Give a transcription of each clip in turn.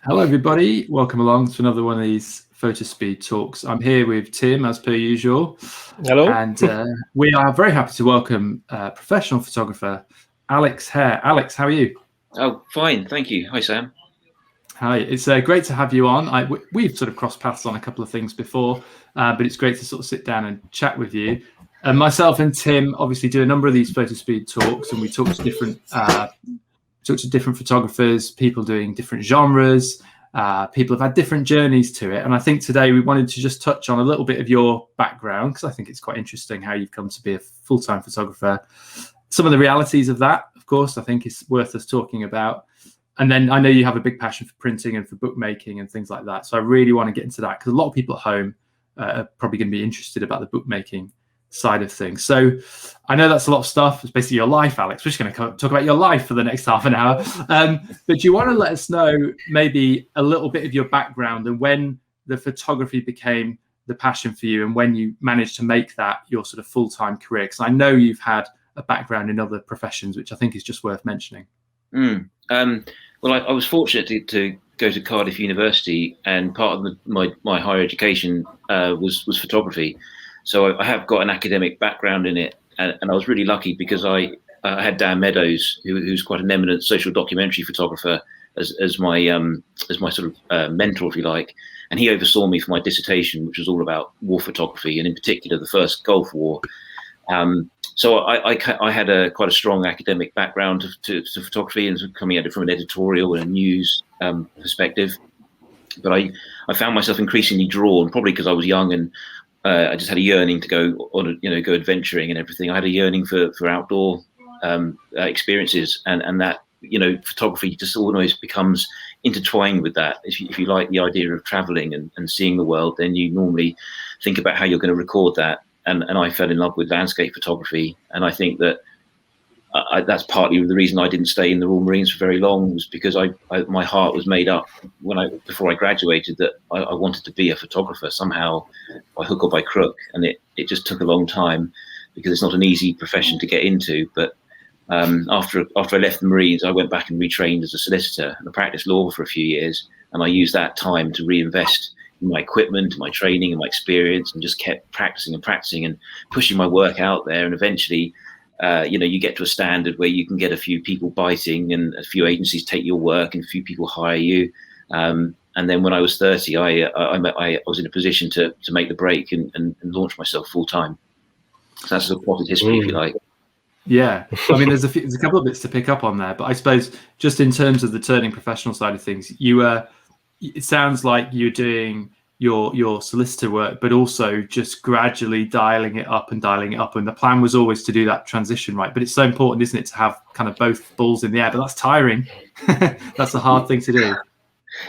Hello, everybody. Welcome along to another one of these Fotospeed talks. I'm here with Tim, as per usual. Hello. And we are very happy to welcome professional photographer Alex Hare. Alex, how are you? Oh, fine. Thank you. Hi, Sam. Hi. It's great to have you on. We've sort of crossed paths on a couple of things before, but it's great to sort of sit down and chat with you. Myself and Tim obviously do a number of these Fotospeed talks, and we talk to different photographers, people doing different genres, people have had different journeys to it. And I think today we wanted to just touch on a little bit of your background, because I think it's quite interesting how you've come to be a full-time photographer. Some of the realities of that, of course, I think is worth us talking about. And then I know you have a big passion for printing and for bookmaking and things like that. So I really want to get into that, because a lot of people at home are probably going to be interested about the bookmaking side of things. So I know that's a lot of stuff. It's basically your life, Alex. We're just going to talk about your life for the next half an hour. But do you want to let us know maybe a little bit of your background and when the photography became the passion for you and when you managed to make that your sort of full-time career? Because I know you've had a background in other professions, which I think is just worth mentioning. Well, I was fortunate to go to Cardiff University, and part of my higher education was photography. So I have got an academic background in it, and I was really lucky because I had Dan Meadows, who's quite an eminent social documentary photographer, as my sort of mentor, if you like, and he oversaw me for my dissertation, which was all about war photography, and in particular the first Gulf War. So I had quite a strong academic background to photography, and coming at it from an editorial and a news perspective. But I found myself increasingly drawn, probably because I was young and I just had a yearning to go adventuring and everything. I had a yearning for outdoor experiences, and that, photography just almost becomes intertwined with that. If you like the idea of traveling and seeing the world, then you normally think about how you're going to record that. And I fell in love with landscape photography, and I think that that's partly the reason I didn't stay in the Royal Marines for very long, was because my heart was made up before I graduated that I wanted to be a photographer somehow, by hook or by crook, and it just took a long time because it's not an easy profession to get into. But after I left the Marines, I went back and retrained as a solicitor, and I practiced law for a few years, and I used that time to reinvest in my equipment, my training, and my experience, and just kept practicing and pushing my work out there. And eventually, you get to a standard where you can get a few people biting, and a few agencies take your work, and a few people hire you. And then when I was 30, I was in a position to make the break and launch myself full time. So that's a plotted history, if you like. Yeah, I mean, there's a couple of bits to pick up on there, but I suppose just in terms of the turning professional side of things, it sounds like you're doing your solicitor work, but also just gradually dialing it up. And the plan was always to do that transition, right? But it's so important, isn't it, to have kind of both balls in the air? But that's tiring. That's a hard thing to do.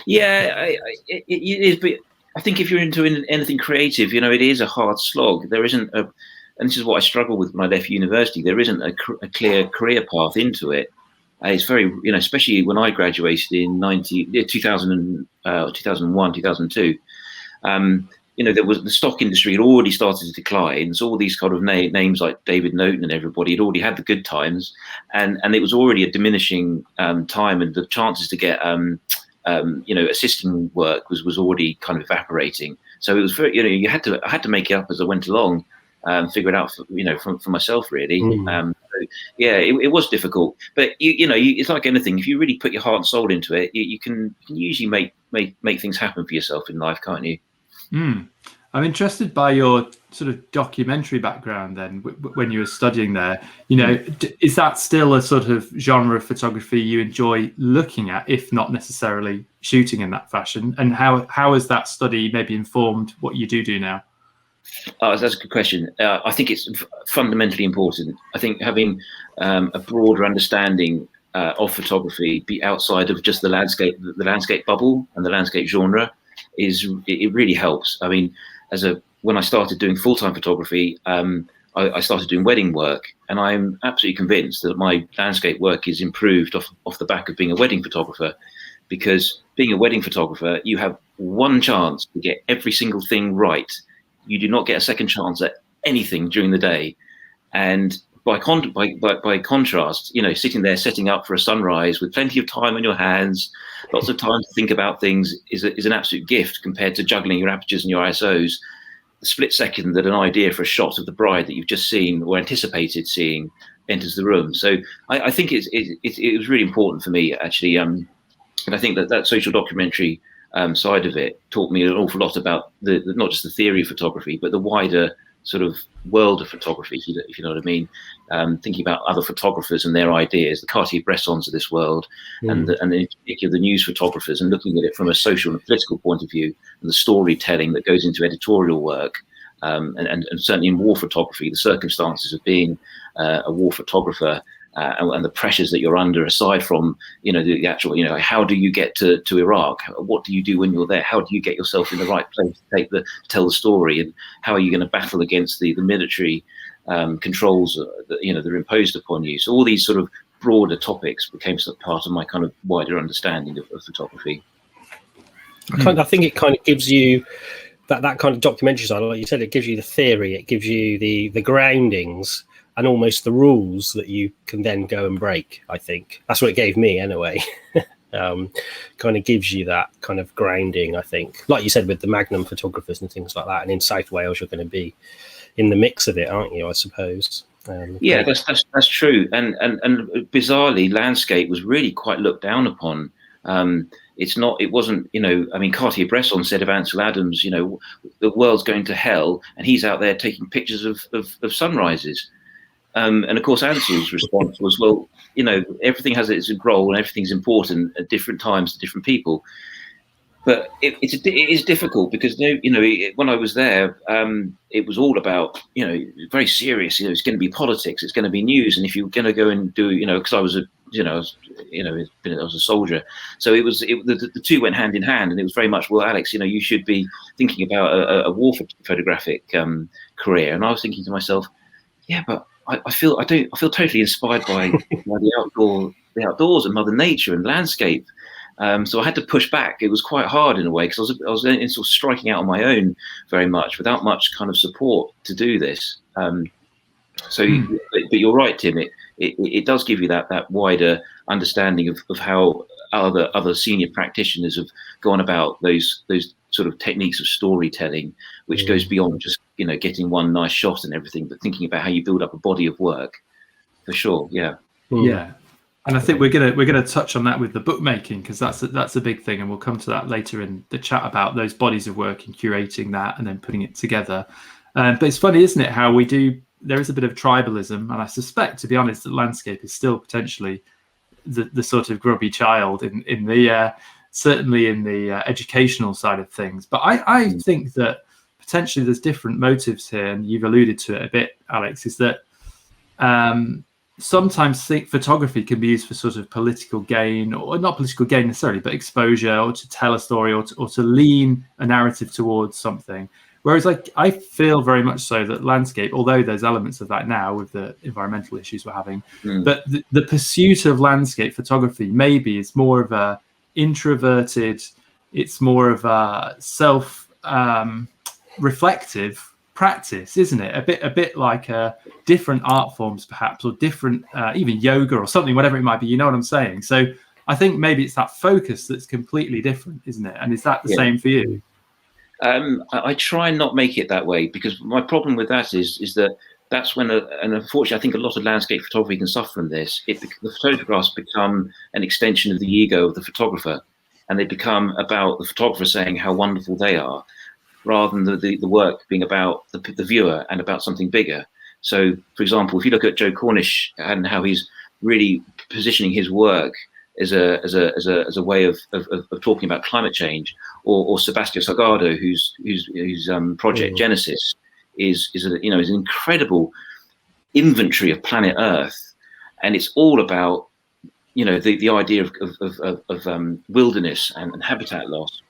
Yeah, it is. But I think if you're into anything creative, it is a hard slog. There isn't and this is what I struggled with when I left university. There isn't a clear career path into it. It's very, especially when I graduated in 2001, 2002. There was the stock industry had already started to decline. So all these kind of names like David Noten and everybody had already had the good times, and it was already a diminishing time, and the chances to get assisting work was already kind of evaporating. So it was very, I had to make it up as I went along, figure it out for myself, really. It was difficult, but it's like anything. If you really put your heart and soul into it, you can usually make things happen for yourself in life, can't you? I'm interested by your sort of documentary background then, when you were studying there. Is that still a sort of genre of photography you enjoy looking at, if not necessarily shooting in that fashion? And how has that study maybe informed what you do now? That's a good question. I think it's fundamentally important. I think having a broader understanding of photography, be outside of just the landscape bubble and the landscape genre, it really helps. I mean, when I started doing full-time photography, I started doing wedding work, and I'm absolutely convinced that my landscape work is improved off the back of being a wedding photographer, because being a wedding photographer, you have one chance to get every single thing right. You do not get a second chance at anything during the day. And by contrast, sitting there setting up for a sunrise with plenty of time on your hands, lots of time to think about things is an absolute gift compared to juggling your apertures and your ISOs. The split second that an idea for a shot of the bride that you've just seen or anticipated seeing enters the room. So I think it was really important for me, actually. And I think that social documentary side of it taught me an awful lot about not just the theory of photography, but the wider sort of world of photography, if you know what I mean. Thinking about other photographers and their ideas, the Cartier-Bressons of this world, and in particular the news photographers, and looking at it from a social and political point of view, and the storytelling that goes into editorial work, and certainly in war photography, the circumstances of being a war photographer. And the pressures that you're under, aside from the actual, how do you get to Iraq? What do you do when you're there? How do you get yourself in the right place to tell the story? And how are you going to battle against the military controls that are imposed upon you? So all these sort of broader topics became sort of part of my kind of wider understanding of photography. I think it kind of gives you that kind of documentary side, like you said. It gives you the theory, it gives you the groundings, and almost the rules that you can then go and break. I think that's what it gave me anyway. Kind of gives you that kind of grounding, I think. Like you said, with the Magnum photographers and things like that. And in South Wales, you're going to be in the mix of it, aren't you, I suppose? Yeah, that's true. And bizarrely, landscape was really quite looked down upon. It wasn't, Cartier-Bresson said of Ansel Adams, the world's going to hell, and he's out there taking pictures of sunrises. And of course, Ansel's response was, well, everything has its role and everything's important at different times to different people. But it is difficult because, when I was there, it was all about, very serious. It's going to be politics, it's going to be news. And if you're going to go and do, because I was a soldier. So the two went hand in hand, and it was very much, well, Alex, you should be thinking about a war photographic career. And I was thinking to myself, yeah, but I feel totally inspired by the outdoors and Mother Nature and landscape. So I had to push back. It was quite hard in a way because I was sort of striking out on my own very much without much kind of support to do this. But you're right, Tim. It does give you that wider understanding of how other senior practitioners have gone about those sort of techniques of storytelling, which goes beyond just getting one nice shot and everything, but thinking about how you build up a body of work. For sure, yeah. Yeah. And I think we're gonna touch on that with the bookmaking, because that's a big thing, and we'll come to that later in the chat about those bodies of work and curating that and then putting it together. But it's funny, isn't it, how there is a bit of tribalism, and I suspect, to be honest, that landscape is still potentially the sort of grubby child in the certainly in the educational side of things. But I think that potentially there's different motives here, and you've alluded to it a bit, Alex, is that sometimes photography can be used for sort of political gain, or not political gain necessarily, but exposure, or to tell a story, or to lean a narrative towards something. Whereas I feel very much so that landscape, although there's elements of that now with the environmental issues we're having, but the pursuit of landscape photography maybe is more of a introverted, it's more of a self-reflective practice, isn't it? A bit like different art forms perhaps, or different even yoga or something, whatever it might be, you know what I'm saying? So I think maybe it's that focus that's completely different, isn't it? And is that the same for you? I try and not make it that way, because my problem with that is that that's when, and unfortunately I think a lot of landscape photography can suffer from this. The photographs become an extension of the ego of the photographer, and they become about the photographer saying how wonderful they are, rather than the work being about the viewer and about something bigger. So, for example, if you look at Joe Cornish and how he's really positioning his work as a way of talking about climate change, or Sebastião Salgado, whose project Genesis is an incredible inventory of planet Earth, and it's all about the idea of wilderness and habitat loss.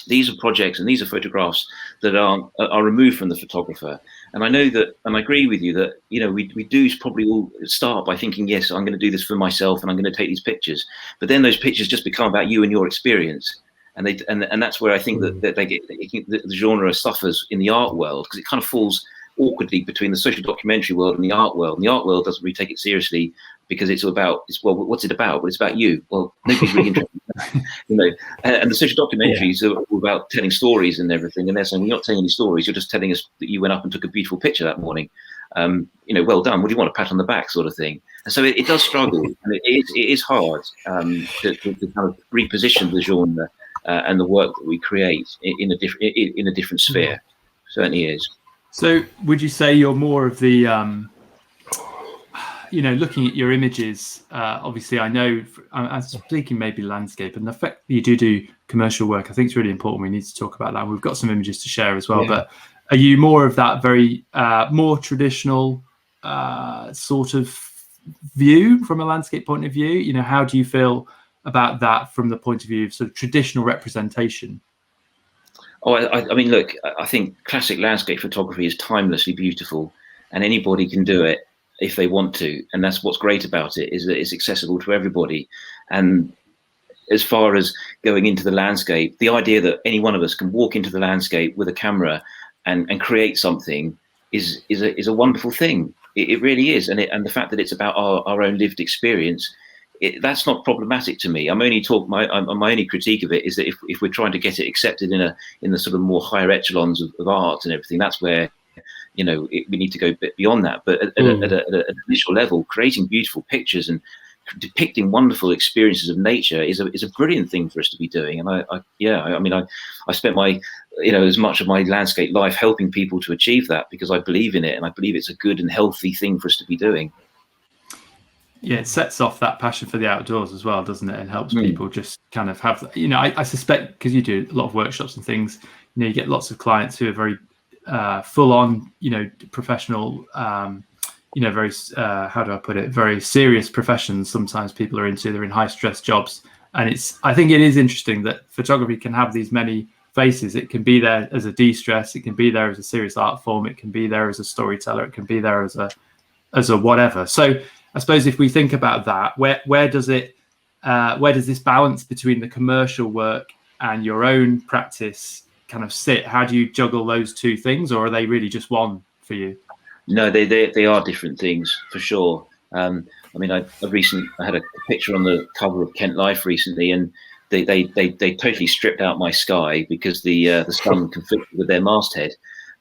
These are projects and these are photographs that are removed from the photographer. And I know that, and I agree with you that, we do probably all start by thinking, yes, I'm going to do this for myself and I'm going to take these pictures. But then those pictures just become about you and your experience. And that's where I think that the genre suffers in the art world, because it kind of falls awkwardly between the social documentary world and the art world. And the art world doesn't really take it seriously because it's well, what's it about? Well, it's about you. Well, nobody's really interested in that, you know. And the social documentaries are all about telling stories and everything. And they're saying, you're not telling any stories. You're just telling us that you went up and took a beautiful picture that morning. You know, well done. What do you want, a pat on the back sort of thing? And so it does struggle, and it is hard to kind of reposition the genre and the work that we create in a different sphere. Certainly is. So would you say you're more of the you know, looking at your images, obviously I know I'm speaking maybe landscape, and the fact that you do commercial work, I think it's really important. We need to talk about that. We've got some images to share as well, but are you more of that very more traditional sort of view from a landscape point of view? You know, how do you feel about that from the point of view of sort of traditional representation? Oh, I mean, look, I think classic landscape photography is timelessly beautiful, and anybody can do it if they want to. And that's what's great about it, is that it's accessible to everybody. And as far as going into the landscape, the idea that any one of us can walk into the landscape with a camera and create something is a wonderful thing. It really is. And the fact that it's about our own lived experience, that's not problematic to me. My only critique of it is that if we're trying to get it accepted in the sort of more higher echelons of art and everything, that's where, you know, we need to go a bit beyond that. But at an initial level, creating beautiful pictures and depicting wonderful experiences of nature is a brilliant thing for us to be doing. And I spent my, you know, as much of my landscape life helping people to achieve that, because I believe in it, and I believe it's a good and healthy thing for us to be doing. Yeah, it sets off that passion for the outdoors as well, doesn't it? And helps people just kind of have, you know, I suspect, because you do a lot of workshops and things, you know, you get lots of clients who are very full on, you know, professional, you know, very, how do I put it, very serious professions. Sometimes people are into, they're in high stress jobs. And I think it is interesting that photography can have these many faces. It can be there as a de-stress, it can be there as a serious art form, it can be there as a storyteller, it can be there as a whatever. So I suppose if we think about that, where does this balance between the commercial work and your own practice kind of sit? How do you juggle those two things, or are they really just one for you? No, they are different things for sure. I mean, I had a picture on the cover of Kent Life recently, and they totally stripped out my sky because the sun conflicted with their masthead,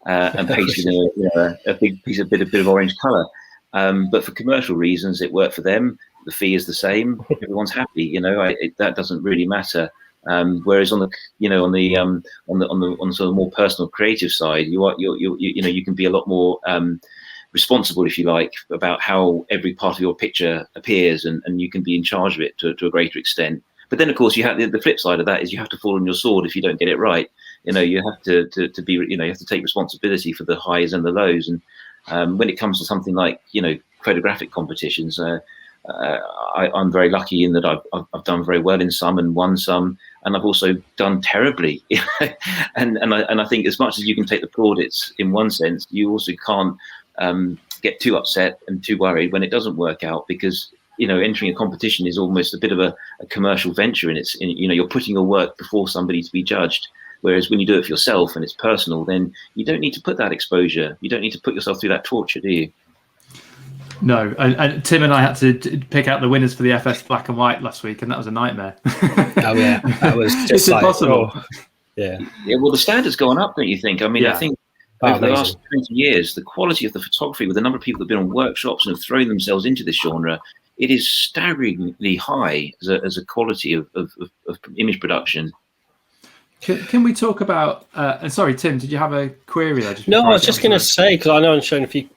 and pasted a bit of orange colour. But for commercial reasons, it worked for them. The fee is the same. Everyone's happy. You know, that doesn't really matter. Whereas on the sort of more personal, creative side, you can be a lot more responsible, if you like, about how every part of your picture appears, and you can be in charge of it to a greater extent. But then, of course, you have the flip side of that is you have to fall on your sword if you don't get it right. You know, you have to be, you know, you have to take responsibility for the highs and the lows. And when it comes to something like, you know, photographic competitions, I'm very lucky in that I've done very well in some and won some, and I've also done terribly. and I think as much as you can take the plaudits in one sense, you also can't get too upset and too worried when it doesn't work out, because, you know, entering a competition is almost a bit of a commercial venture, and you know, you're putting your work before somebody to be judged. Whereas when you do it for yourself and it's personal, then you don't need to put that exposure. You don't need to put yourself through that torture, do you? No. And Tim and I had to pick out the winners for the FS Black and White last week, and that was a nightmare. Oh yeah, that was just it's impossible. Yeah. Well, the standard's gone up, don't you think? I mean, yeah. I think over the last 20 years, the quality of the photography, with the number of people that have been on workshops and have thrown themselves into this genre, it is staggeringly high as a quality of image production. Can we talk about? Sorry, Tim, did you have a query there? No, I was just going to say, because I know I'm showing a few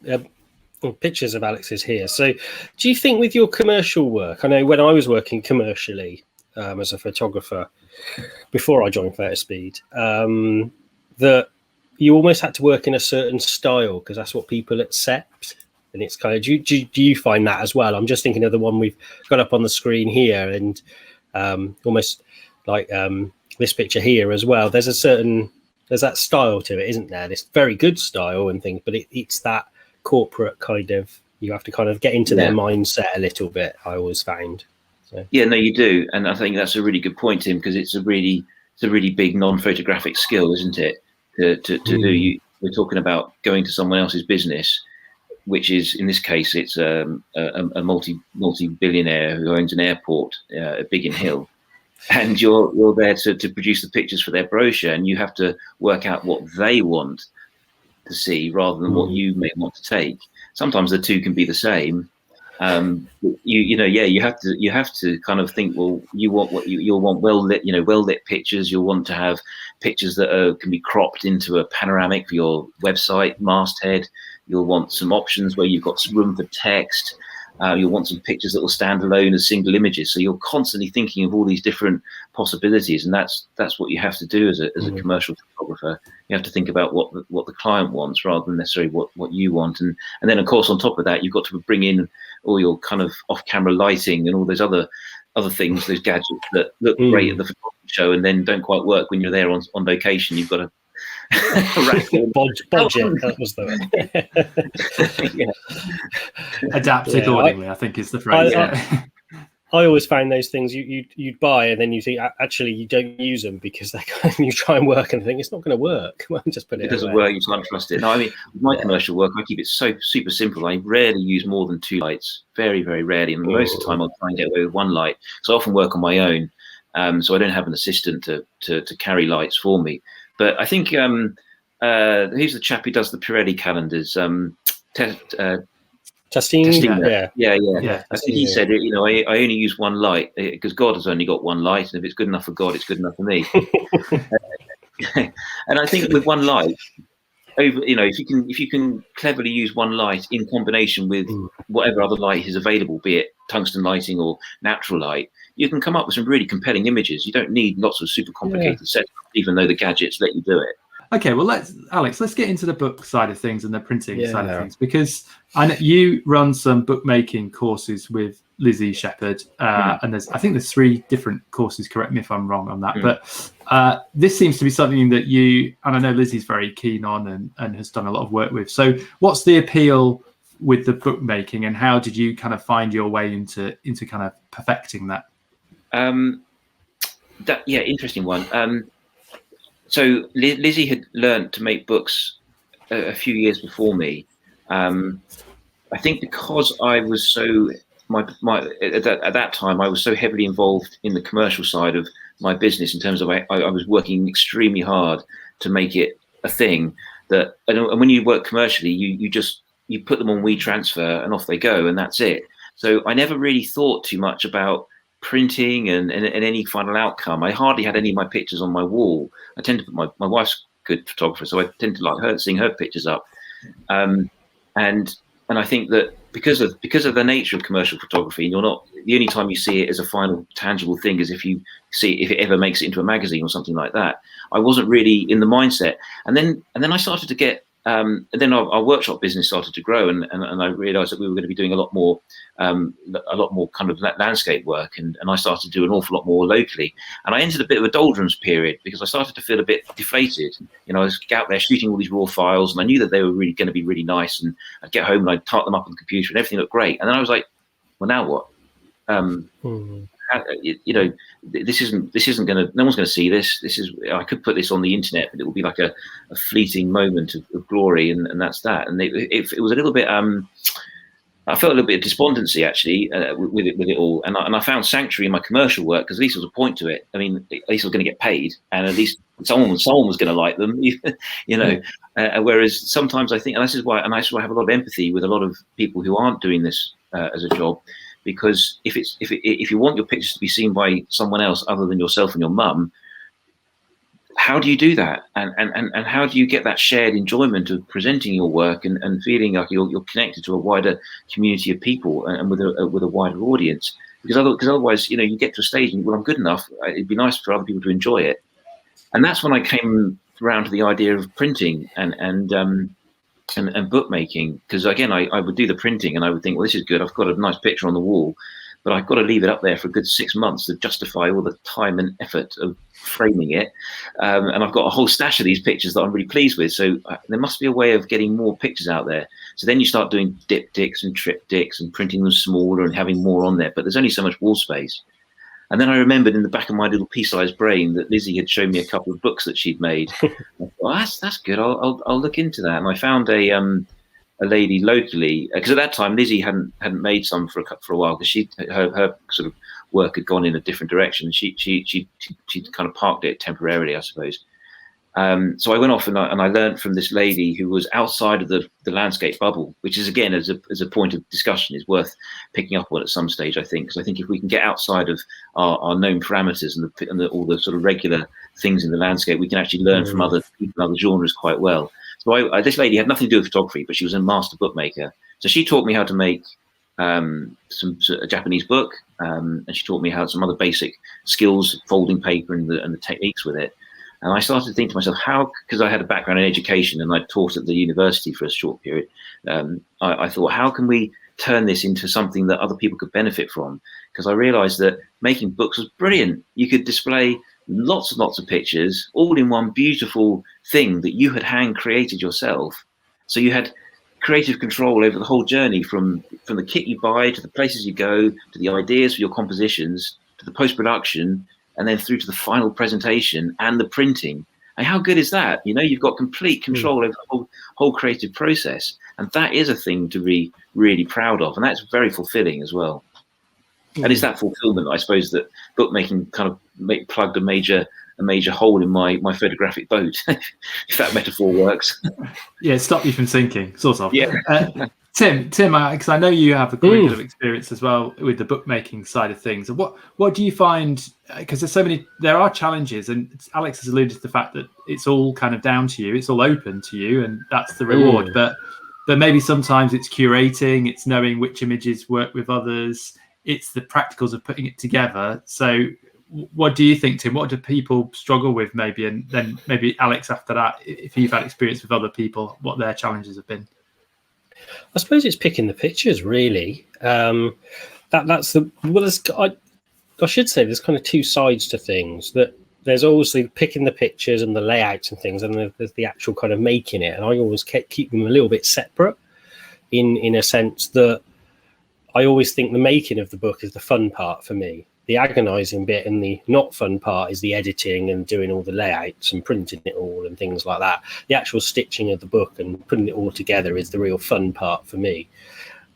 pictures of Alex's here. So, do you think with your commercial work? I know when I was working commercially as a photographer before I joined Fotospeed, that you almost had to work in a certain style because that's what people accept. And it's kind of, do you find that as well? I'm just thinking of the one we've got up on the screen here, and almost like this picture here as well. There's that style to it, isn't there? This very good style and things, but it's that corporate kind of, you have to kind of get into their mindset a little bit, I always found. So. Yeah, no, you do. And I think that's a really good point, Tim, because it's a really big non-photographic skill, isn't it? To do, we're talking about going to someone else's business, which is, in this case, it's a multi-billionaire who owns an airport at Biggin Hill, and you're there to produce the pictures for their brochure, and you have to work out what they want to see rather than what you may want to take. Sometimes the two can be the same. You have to kind of think, well, you'll want well lit pictures. You'll want to have pictures that can be cropped into a panoramic for your website masthead. You'll want some options where you've got some room for text. You'll want some pictures that will stand alone as single images. So you're constantly thinking of all these different possibilities, and that's what you have to do as a commercial photographer. You have to think about what the client wants rather than necessarily what you want. And then, of course, on top of that, you've got to bring in all your kind of off-camera lighting and all those other things, those gadgets that look great at the photography show and then don't quite work when you're there on location. You've got to budget. That was the adapt accordingly, I think is the phrase. I always found those things you'd buy and then you think actually you don't use them because they you try and work and think it's not going to work. Well, just put it doesn't work. You can't trust it. No, I mean, with my commercial work, I keep it so super simple. I rarely use more than 2 lights. Very, very rarely. And most of the time, I'll try and get away with 1 light. So I often work on my own, so I don't have an assistant to carry lights for me. But I think here's the chap who does the Pirelli calendars. Testing. Yeah. I think he said it. I only use 1 light because God has only got 1 light, and if it's good enough for God, it's good enough for me. And I think with 1 light, if you can cleverly use 1 light in combination with whatever other light is available, be it tungsten lighting or natural light, you can come up with some really compelling images. You don't need lots of super complicated setup, even though the gadgets let you do it. Okay, well, let's get into the book side of things and the printing side of things, because I know you run some bookmaking courses with Lizzie Shepherd, and I think there's 3 different courses. Correct me if I'm wrong on that, but this seems to be something that you, and I know Lizzie's very keen on and has done a lot of work with. So, what's the appeal with the bookmaking, and how did you kind of find your way into kind of perfecting that? Interesting one. So Lizzie had learned to make books a few years before me. I think because I was so at that time I was so heavily involved in the commercial side of my business in terms of I was working extremely hard to make it a thing that, and when you work commercially, you put them on WeTransfer and off they go, and that's it. So I never really thought too much about printing and any final outcome. I hardly had any of my pictures on my wall. I tend to put my wife's good photographer, so I tend to like seeing her pictures up. And I think that because of the nature of commercial photography, you're not the only time you see it as a final tangible thing is if it ever makes it into a magazine or something like that. I wasn't really in the mindset, and then I started to get. And then our workshop business started to grow, and I realised that we were going to be doing a lot more kind of landscape work, and I started to do an awful lot more locally. And I entered a bit of a doldrums period because I started to feel a bit deflated. I was out there shooting all these raw files, and I knew that they were really going to be really nice. And I'd get home and I'd type them up on the computer, and everything looked great. And then I was like, well, now what? This isn't going to. No one's going to see this. I could put this on the internet, but it will be like a fleeting moment of glory, and that's that. And it was a little bit. I felt a little bit of despondency actually with it all, and I found sanctuary in my commercial work because at least there was a point to it. I mean, at least I was going to get paid, and at least someone was going to like them, whereas sometimes I think, and this is why I have a lot of empathy with a lot of people who aren't doing this as a job. Because if you want your pictures to be seen by someone else other than yourself and your mum, how do you do that? And how do you get that shared enjoyment of presenting your work and feeling like you're connected to a wider community of people and with a wider audience? Because otherwise, you get to a stage and, well, I'm good enough. It'd be nice for other people to enjoy it. And that's when I came around to the idea of printing and bookmaking, because again I would do the printing and I would think, well, this is good, I've got a nice picture on the wall, but I've got to leave it up there for a good 6 months to justify all the time and effort of framing it, and I've got a whole stash of these pictures that I'm really pleased with, so there must be a way of getting more pictures out there. So then you start doing diptychs and triptychs and printing them smaller and having more on there, but there's only so much wall space. And then I remembered in the back of my little pea-sized brain that Lizzie had shown me a couple of books that she'd made. I thought, well, that's good. I'll look into that. And I found a lady locally, because at that time Lizzie hadn't made some for a while, because her sort of work had gone in a different direction. She kind of parked it temporarily, I suppose. So I went off and I learned from this lady who was outside of the landscape bubble, which is, again, as a point of discussion, is worth picking up on at some stage, I think. Because I think if we can get outside of our known parameters and all the sort of regular things in the landscape, we can actually learn from other people, other genres quite well. So this lady had nothing to do with photography, but she was a master bookmaker. So she taught me how to make a Japanese book, and she taught me how some other basic skills, folding paper and the techniques with it. And I started to think to myself, because I had a background in education and I taught at the university for a short period, I thought, how can we turn this into something that other people could benefit from? Because I realized that making books was brilliant. You could display lots and lots of pictures all in one beautiful thing that you had hand created yourself. So you had creative control over the whole journey, from the kit you buy to the places you go, to the ideas for your compositions, to the post-production, and then through to the final presentation and the printing. And how good is that? You know, you've got complete control over the whole creative process. And that is a thing to be really proud of. And that's very fulfilling as well. And it's that fulfillment, I suppose, that bookmaking kind of plugged a major hole in my photographic boat, if that metaphor works. Yeah, stop you from sinking, sort of. Yeah. Tim, because I know you have a great deal of experience as well with the bookmaking side of things. What do you find? Because there are challenges, and Alex has alluded to the fact that it's all kind of down to you, it's all open to you, and that's the reward. But maybe sometimes it's curating, it's knowing which images work with others, it's the practicals of putting it together. So what do you think, Tim? What do people struggle with maybe? And then maybe Alex, after that, if you've had experience with other people, what their challenges have been? I suppose it's picking the pictures, really. That's the I should say there's kind of two sides to things. That there's obviously picking the pictures and the layouts and things, and there's the actual kind of making it. And I always keep them a little bit separate, in a sense that I always think the making of the book is the fun part for me. The agonizing bit and the not fun part is the editing and doing all the layouts and printing it all and things like that. The actual stitching of the book and putting it all together is the real fun part for me.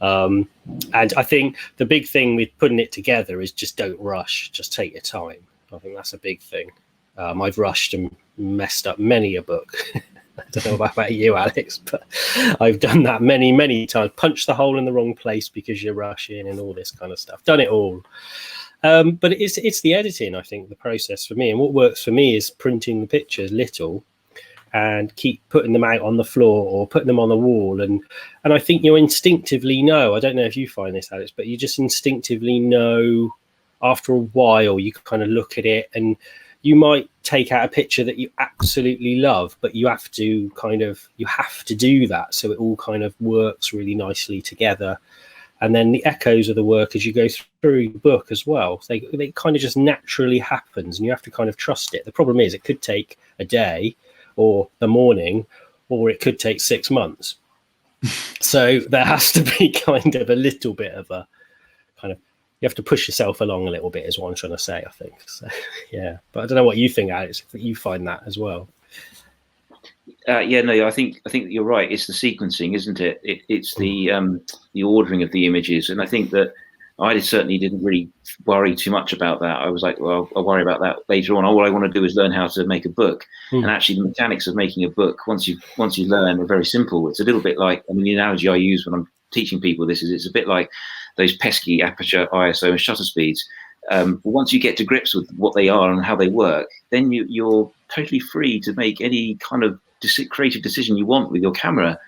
And I think the big thing with putting it together is just don't rush, just take your time. I think that's a big thing. I've rushed and messed up many a book. I don't know about you, Alex, but I've done that many, many times. Punched the hole in the wrong place because you're rushing and all this kind of stuff. Done it all. But it's the editing, I think, the process for me. And what works for me is printing the pictures little and keep putting them out on the floor or putting them on the wall. And I think you instinctively know, I don't know if you find this, Alex, but you just instinctively know after a while. You kind of look at it and you might take out a picture that you absolutely love, but you have to do that. So it all kind of works really nicely together. And then the echoes of the work as you go through the book as well. They kind of just naturally happens, and you have to kind of trust it. The problem is it could take a day or the morning, or it could take 6 months. So there has to be kind of a little bit of a kind of, you have to push yourself along a little bit is what I'm trying to say, I think. So, yeah. But I don't know what you think, Alex, if you find that as well. I think you're right. It's the sequencing, isn't it? It's the ordering of the images, and I think that I certainly didn't really worry too much about that. I was like, well, I'll worry about that later on. All I want to do is learn how to make a book, and actually, the mechanics of making a book once you learn are very simple. It's a little bit like, the analogy I use when I'm teaching people this is, it's a bit like those pesky aperture, ISO, and shutter speeds. Once you get to grips with what they are and how they work, then you're totally free to make any kind of creative decision you want with your camera.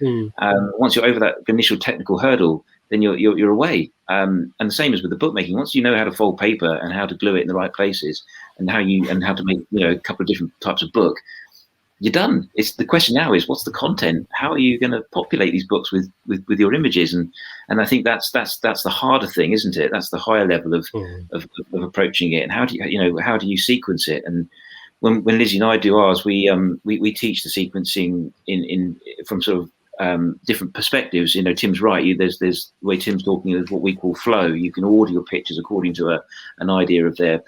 Once you're over that initial technical hurdle, then you're away. And the same as with the bookmaking. Once you know how to fold paper and how to glue it in the right places, and how to make a couple of different types of book, you're done. It's the question now is, what's the content? How are you going to populate these books with your images? And I think that's the harder thing, isn't it? That's the higher level of approaching it. And how do you sequence it? And when Lizzie and I do ours, we teach the sequencing in from sort of different perspectives. Tim's right. There's the way Tim's talking is what we call flow. You can order your pictures according to an idea of their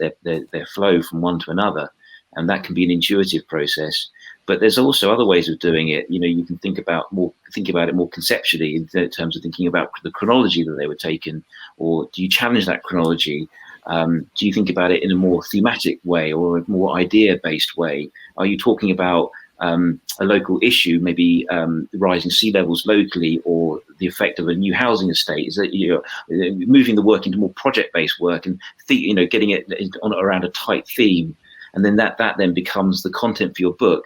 flow from one to another, and that can be an intuitive process. But there's also other ways of doing it. You can think about it more conceptually in terms of thinking about the chronology that they were taken, or do you challenge that chronology? Do you think about it in a more thematic way or a more idea-based way? Are you talking about a local issue, maybe rising sea levels locally, or the effect of a new housing estate? Is that moving the work into more project-based work and getting it around a tight theme, and then that then becomes the content for your book,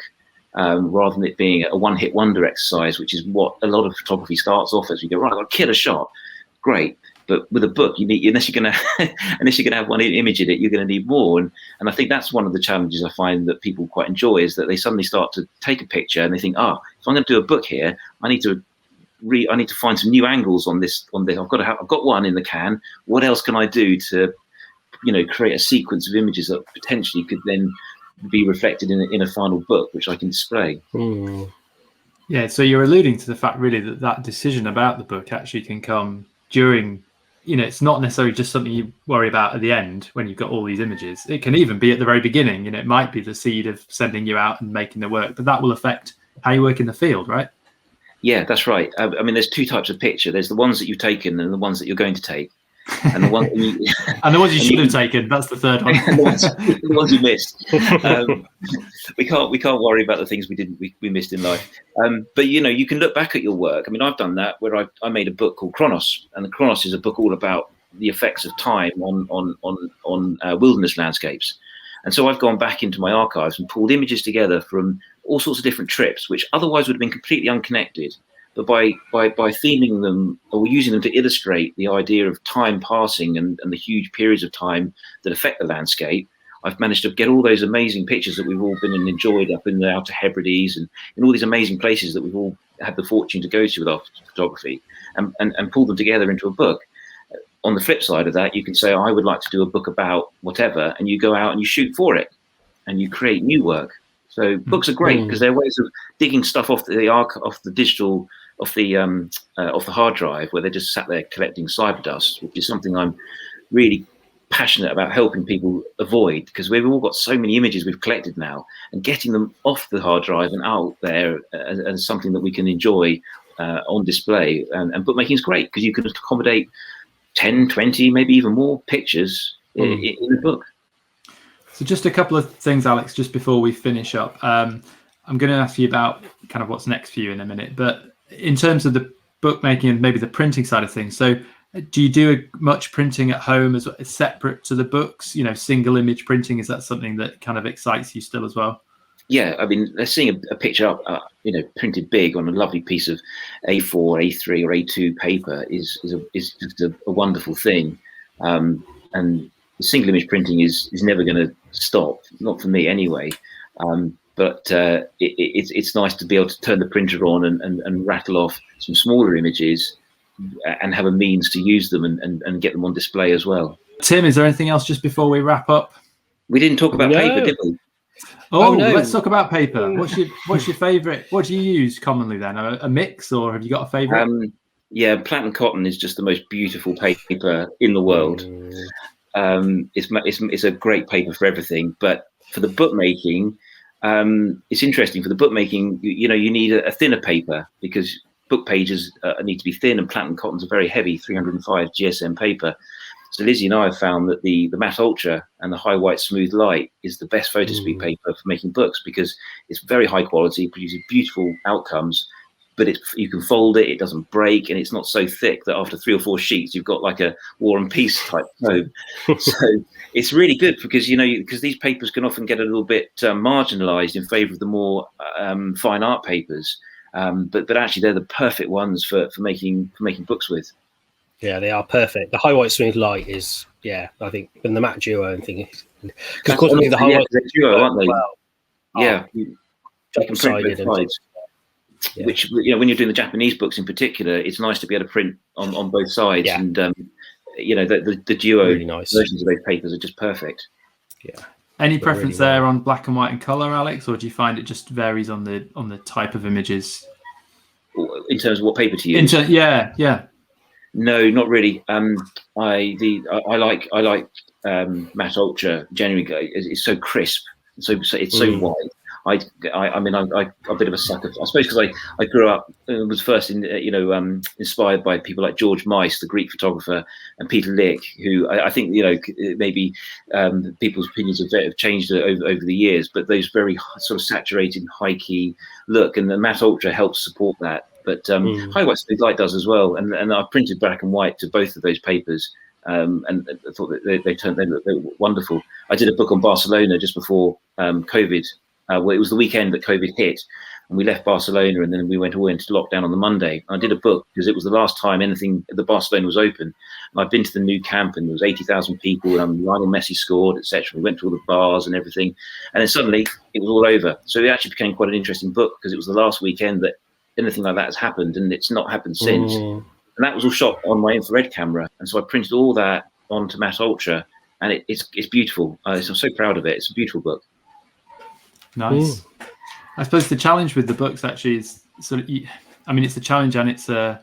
rather than it being a one-hit wonder exercise, which is what a lot of photography starts off as. You go, right, I've got to kill a shot, great. But with a book, you need, unless you're gonna have one image in it, you're going to need more. And I think that's one of the challenges I find that people quite enjoy, is that they suddenly start to take a picture and they think, if I'm going to do a book here, I need to find some new angles on this. I've got one in the can. What else can I do to, create a sequence of images that potentially could then be reflected in a final book, which I can display. Mm. Yeah. So you're alluding to the fact really that decision about the book actually can come during. It's not necessarily just something you worry about at the end when you've got all these images. It can even be at the very beginning. It might be the seed of sending you out and making the work, but that will affect how you work in the field, right? Yeah, that's right. I mean, there's two types of picture. There's the ones that you've taken and the ones that you're going to take. And the ones you should have taken. That's the third one. the ones you missed. We can't worry about the things we missed in life. But you can look back at your work. I mean, I've done that where I made a book called Chronos, and the Chronos is a book all about the effects of time on wilderness landscapes. And so I've gone back into my archives and pulled images together from all sorts of different trips, which otherwise would have been completely unconnected. But by theming them or using them to illustrate the idea of time passing and the huge periods of time that affect the landscape, I've managed to get all those amazing pictures that we've all been and enjoyed up in the Outer Hebrides and in all these amazing places that we've all had the fortune to go to with our photography, and pull them together into a book. On the flip side of that, you can say, I would like to do a book about whatever, and you go out and you shoot for it and you create new work. So books are great because they're ways of digging stuff off the digital, off the hard drive, where they're just sat there collecting cyber dust, which is something I'm really passionate about helping people avoid, because we've all got so many images we've collected now, and getting them off the hard drive and out there as something that we can enjoy on display. And bookmaking is great because you can accommodate 10, 20, maybe even more pictures in a book. So just a couple of things, Alex, just before we finish up. I'm going to ask you about kind of what's next for you in a minute, but in terms of the bookmaking and maybe the printing side of things, so do you do much printing at home as separate to the books? Single image printing, is that something that kind of excites you still as well? Yeah, I mean, seeing a picture up, printed big on a lovely piece of A4, A3, or A2 paper is just a wonderful thing. And single image printing is never going to stop, not for me anyway. But it's nice to be able to turn the printer on and rattle off some smaller images and have a means to use them and get them on display as well. Tim, is there anything else just before we wrap up? We didn't talk about paper, did we? Oh, no. Let's talk about paper. What's your favourite? What do you use commonly then? A mix, or have you got a favourite? Yeah, platinum cotton is just the most beautiful paper in the world. It's a great paper for everything, but for the bookmaking, it's interesting. For the bookmaking, you need a thinner paper because book pages need to be thin, and platinum cotton's a very heavy 305 GSM paper. So Lizzie and I have found that the Matte Ultra and the High White Smooth Light is the best Fotospeed paper for making books, because it's very high quality, produces beautiful outcomes, but you can fold it, it doesn't break, and it's not so thick that after 3 or 4 sheets you've got like a War and Peace type tome. So it's really good because because these papers can often get a little bit marginalized in favor of the more fine art papers, but actually they're the perfect ones for making books with. Yeah, they are perfect. The High White Smooth Light is, I think, and the matte duo and thing. Because of course, the High White duo, aren't they? Well, yeah, you can print both sides. Yeah. Which when you're doing the Japanese books in particular, it's nice to be able to print on both sides. Yeah. And the duo really nice versions of those papers are just perfect. Yeah. Any preference really there on black and white and color, Alex, or do you find it just varies on the type of images? in terms of what paper to use. Yeah. No, not really. I like matte ultra. Generally, it's so crisp, it's so wide. I mean, I'm a bit of a sucker. I suppose because I grew up was first inspired by people like George Meis, the Greek photographer, and Peter Lick, who I think maybe people's opinions have changed over the years, but those very sort of saturated, high key look, and the matte ultra helps support that. But high white smooth light does as well, and I printed black and white to both of those papers. And I thought that they were wonderful. I did a book on Barcelona just before COVID. Well, it was the weekend that COVID hit, and we left Barcelona, and then we went all into lockdown on the Monday. I did a book because it was the last time the Barcelona was open. And I've been to the new camp, and there was 80,000 people, and Lionel Messi scored, etc. We went to all the bars and everything, and then suddenly it was all over. So it actually became quite an interesting book because it was the last weekend that anything like that has happened, and it's not happened since. And that was all shot on my infrared camera, and so I printed all that onto matte ultra, and it's beautiful. I'm so proud of it. It's a beautiful book. Nice. I suppose the challenge with the books actually is sort of, I mean, it's a challenge and it's the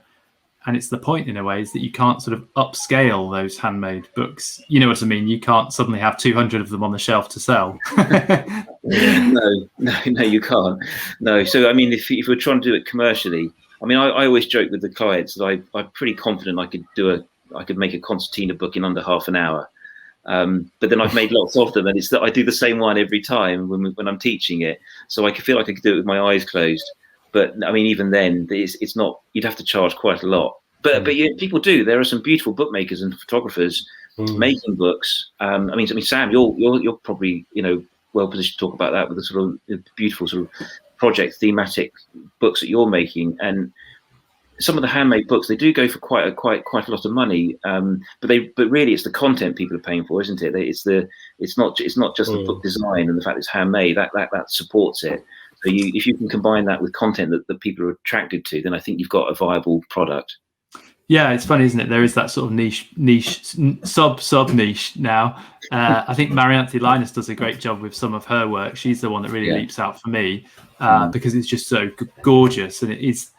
point in a way is that you can't sort of upscale those handmade books. You know what I mean? You can't suddenly have 200 of them on the shelf to sell. No, you can't. No. So, I mean, if we're trying to do it commercially, I mean, I always joke with the clients that I'm pretty confident I could make a concertina book in under half an hour. But then I've made lots of them, and it's that I do the same one every time when I'm teaching it. So I feel like I could do it with my eyes closed. But I mean, even then, it's not. You'd have to charge quite a lot. But people do. There are some beautiful bookmakers and photographers making books. I mean, Sam, you're probably well positioned to talk about that with the sort of beautiful sort of project thematic books that you're making. And some of the handmade books, they do go for quite a lot of money, but really it's the content people are paying for, isn't it? It's not just the book design and the fact it's handmade that supports it. So if you can combine that with content that people are attracted to, then I think you've got a viable product. Yeah, it's funny, isn't it? There is that sort of niche sub niche now. I think Marianthi Linus does a great job with some of her work. She's the one that really leaps out for me because it's just so gorgeous, and it is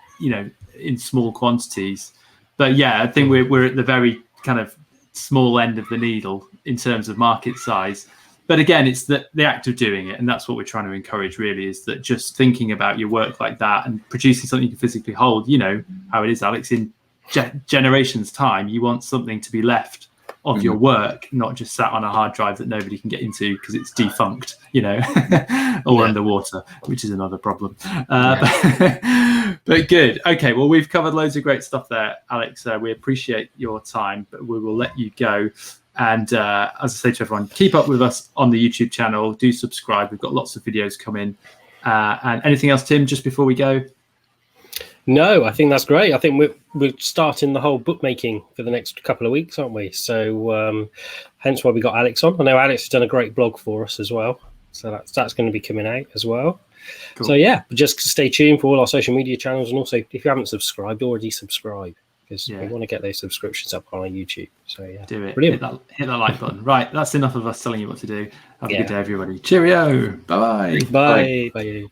in small quantities. But yeah, I think we're at the very kind of small end of the needle in terms of market size. But again, it's the act of doing it, and that's what we're trying to encourage really, is that just thinking about your work like that and producing something you can physically hold. You know how it is, Alex, in generations time you want something to be left of your work, not just sat on a hard drive that nobody can get into because it's defunct, or underwater, which is another problem. But good. Okay, well, we've covered loads of great stuff there, Alex. We appreciate your time, but we will let you go. And as I say to everyone, keep up with us on the YouTube channel. Do subscribe. We've got lots of videos coming. And anything else, Tim, just before we go? No, I think that's great. I think we're starting the whole bookmaking for the next couple of weeks, aren't we? So hence why we got Alex on. I know Alex has done a great blog for us as well. So that's going to be coming out as well. Cool. So yeah, just stay tuned for all our social media channels. And also, if you haven't subscribed, already subscribe, because we want to get those subscriptions up on our YouTube. So yeah, do it. Brilliant. Hit that like button. Right, that's enough of us telling you what to do. Have a good day, everybody. Cheerio. Bye-bye. Bye. Bye.